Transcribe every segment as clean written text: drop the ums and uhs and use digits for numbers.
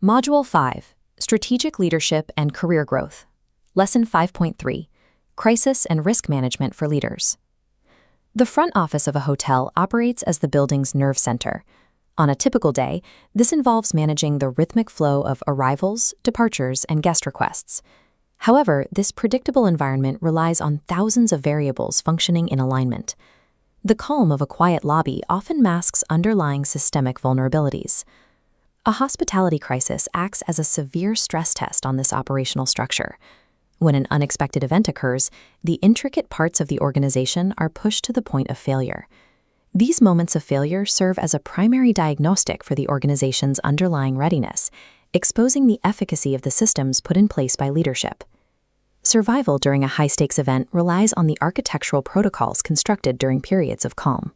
Module 5, Strategic Leadership and Career Growth. Lesson 5.3, Crisis and Risk Management for Leaders. The front office of a hotel operates as the building's nerve center. On a typical day, this involves managing the rhythmic flow of arrivals, departures, and guest requests. However, this predictable environment relies on thousands of variables functioning in alignment. The calm of a quiet lobby often masks underlying systemic vulnerabilities. A hospitality crisis acts as a severe stress test on this operational structure. When an unexpected event occurs, the intricate parts of the organization are pushed to the point of failure. These moments of failure serve as a primary diagnostic for the organization's underlying readiness, exposing the efficacy of the systems put in place by leadership. Survival during a high-stakes event relies on the architectural protocols constructed during periods of calm.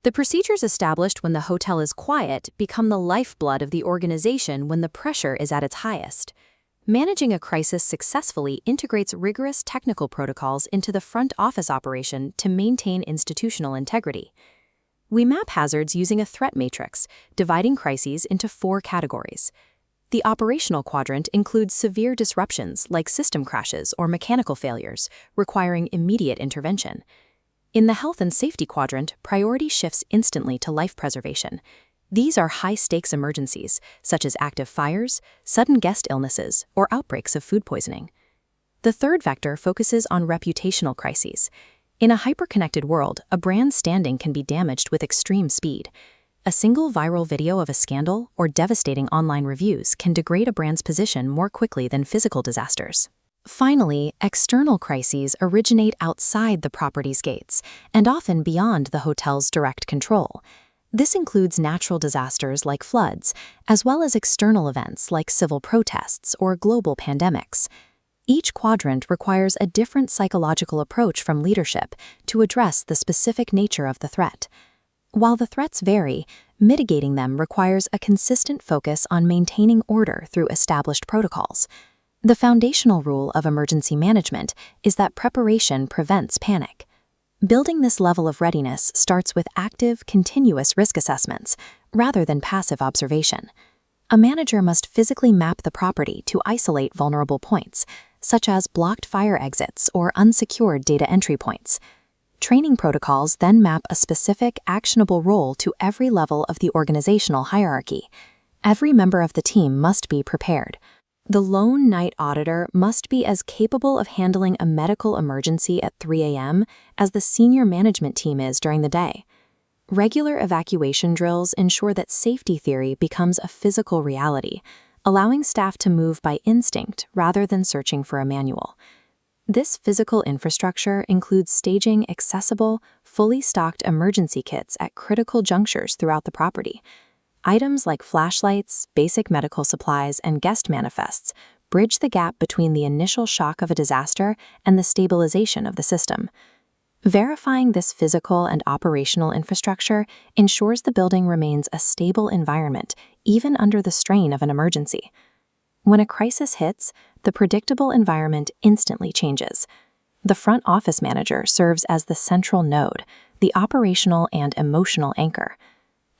The procedures established when the hotel is quiet become the lifeblood of the organization when the pressure is at its highest. Managing a crisis successfully integrates rigorous technical protocols into the front office operation to maintain institutional integrity. We map hazards using a threat matrix, dividing crises into 4 categories. The operational quadrant includes severe disruptions like system crashes or mechanical failures, requiring immediate intervention. In the health and safety quadrant, priority shifts instantly to life preservation. These are high-stakes emergencies, such as active fires, sudden guest illnesses, or outbreaks of food poisoning. The third vector focuses on reputational crises. In a hyper-connected world, a brand's standing can be damaged with extreme speed. A single viral video of a scandal or devastating online reviews can degrade a brand's position more quickly than physical disasters. Finally, external crises originate outside the property's gates and often beyond the hotel's direct control. This includes natural disasters like floods, as well as external events like civil protests or global pandemics. Each quadrant requires a different psychological approach from leadership to address the specific nature of the threat. While the threats vary, mitigating them requires a consistent focus on maintaining order through established protocols. The foundational rule of emergency management is that preparation prevents panic. Building this level of readiness starts with active, continuous risk assessments, rather than passive observation. A manager must physically map the property to isolate vulnerable points, such as blocked fire exits or unsecured data entry points. Training protocols then map a specific, actionable role to every level of the organizational hierarchy. Every member of the team must be prepared. The lone night auditor must be as capable of handling a medical emergency at 3 a.m. as the senior management team is during the day. Regular evacuation drills ensure that safety theory becomes a physical reality, allowing staff to move by instinct rather than searching for a manual. This physical infrastructure includes staging accessible, fully stocked emergency kits at critical junctures throughout the property. Items like flashlights, basic medical supplies, and guest manifests bridge the gap between the initial shock of a disaster and the stabilization of the system. Verifying this physical and operational infrastructure ensures the building remains a stable environment, even under the strain of an emergency. When a crisis hits, the predictable environment instantly changes. The front office manager serves as the central node, the operational and emotional anchor.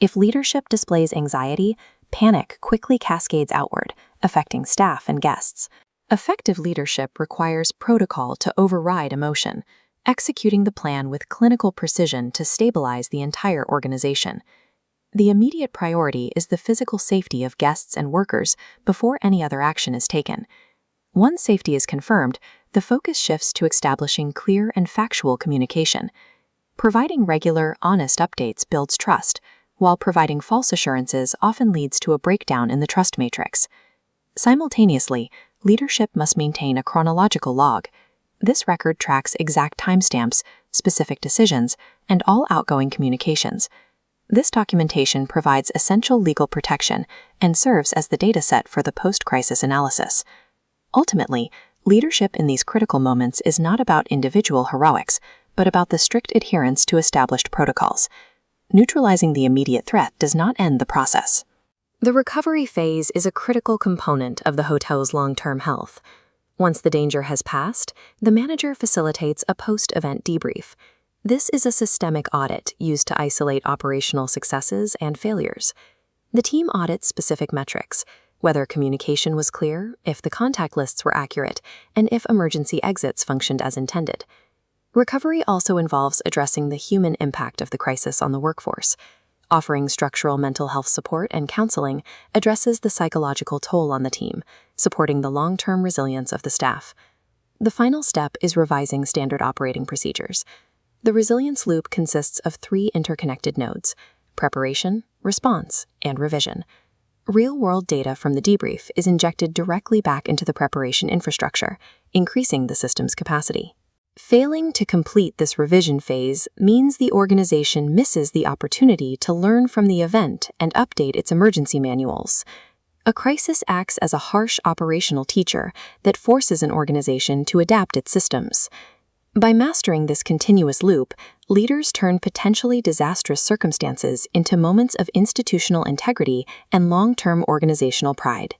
If leadership displays anxiety, panic quickly cascades outward, affecting staff and guests. Effective leadership requires protocol to override emotion, executing the plan with clinical precision to stabilize the entire organization. The immediate priority is the physical safety of guests and workers before any other action is taken. Once safety is confirmed, the focus shifts to establishing clear and factual communication. Providing regular, honest updates builds trust, while providing false assurances often leads to a breakdown in the trust matrix. Simultaneously, leadership must maintain a chronological log. This record tracks exact timestamps, specific decisions, and all outgoing communications. This documentation provides essential legal protection and serves as the dataset for the post-crisis analysis. Ultimately, leadership in these critical moments is not about individual heroics, but about the strict adherence to established protocols. Neutralizing the immediate threat does not end the process. The recovery phase is a critical component of the hotel's long-term health. Once the danger has passed, the manager facilitates a post-event debrief. This is a systemic audit used to isolate operational successes and failures. The team audits specific metrics, whether communication was clear, if the contact lists were accurate, and if emergency exits functioned as intended. Recovery also involves addressing the human impact of the crisis on the workforce. Offering structural mental health support and counseling addresses the psychological toll on the team, supporting the long-term resilience of the staff. The final step is revising standard operating procedures. The resilience loop consists of 3 interconnected nodes: preparation, response, and revision. Real-world data from the debrief is injected directly back into the preparation infrastructure, increasing the system's capacity. Failing to complete this revision phase means the organization misses the opportunity to learn from the event and update its emergency manuals. A crisis acts as a harsh operational teacher that forces an organization to adapt its systems. By mastering this continuous loop, leaders turn potentially disastrous circumstances into moments of institutional integrity and long-term organizational pride.